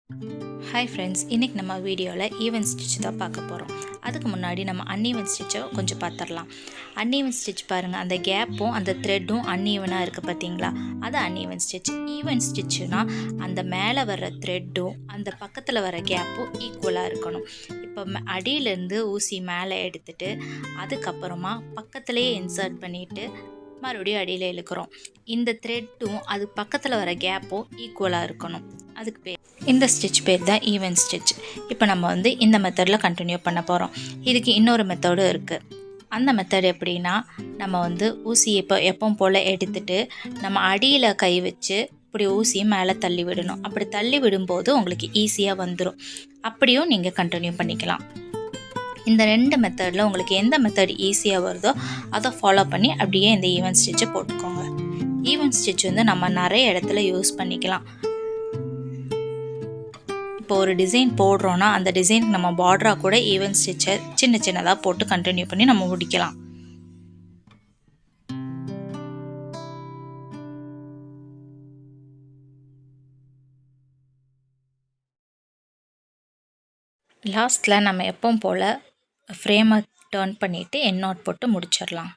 Hi friends, இன்றைக்கி நம்ம வீடியோவில் ஈவன் ஸ்டிச் தான் பார்க்க போகிறோம். அதுக்கு முன்னாடி நம்ம அன்ஈவன் ஸ்டிச்சை கொஞ்சம் பார்த்துடலாம். அன்ஈவன் ஸ்டிச் பாருங்கள், அந்த கேப்பும் அந்த த்ரெட்டும் அன்ஈவனாக இருக்குது பார்த்தீங்களா, அது அன்ஈவன் ஸ்டிச். ஈவன் ஸ்டிச்சுனா அந்த மேலே வர த்ரெட்டும் அந்த பக்கத்தில் வர கேப்பும் ஈக்குவலாக இருக்கணும். இப்போ அடியிலேருந்து ஊசி மேலே எடுத்துகிட்டு அதுக்கப்புறமா பக்கத்துலேயே இன்சர்ட் பண்ணிவிட்டு மறுபடியும் அடியில் இழுக்கிறோம். இந்த த்ரெட்டும் அது பக்கத்தில் வர கேப்பும் ஈக்குவலாக இருக்கணும். அதுக்கு பேர் இந்த ஸ்டிச் பேர் தான் ஈவன் ஸ்டிச். இப்போ நம்ம இந்த மெத்தடில் கண்டினியூ பண்ண போகிறோம். இதுக்கு இன்னொரு மெத்தடும் இருக்குது. அந்த மெத்தட் எப்படின்னா, நம்ம ஊசி எப்பவும் போல் எடுத்துகிட்டு நம்ம அடியில் கை வச்சு இப்படி ஊசியை மேலே தள்ளி விடணும். அப்படி தள்ளி விடும்போது உங்களுக்கு ஈஸியாக வந்துடும். அப்படியும் நீங்கள் கண்டினியூ பண்ணிக்கலாம். இந்த 2 மெத்தடில் உங்களுக்கு எந்த மெத்தட் ஈஸியாக வருதோ அதை ஃபாலோ பண்ணி அப்படியே இந்த ஈவன் ஸ்டிச்சை போட்டுக்கோங்க. ஈவன் ஸ்டிச் நம்ம நிறைய இடத்துல யூஸ் பண்ணிக்கலாம். இப்போ ஒரு டிசைன் போடுறோன்னா அந்த டிசைனுக்கு நம்ம பார்டராக கூட ஈவன் ஸ்டிச்சை சின்ன சின்னதாக போட்டு கண்டினியூ பண்ணி நம்ம முடிக்கலாம். லாஸ்ட்டில் நம்ம எப்பவும் போல் ஃப்ரேமை டர்ன் பண்ணிவிட்டு எண்ட் நாட் போட்டு முடிச்சிடலாம்.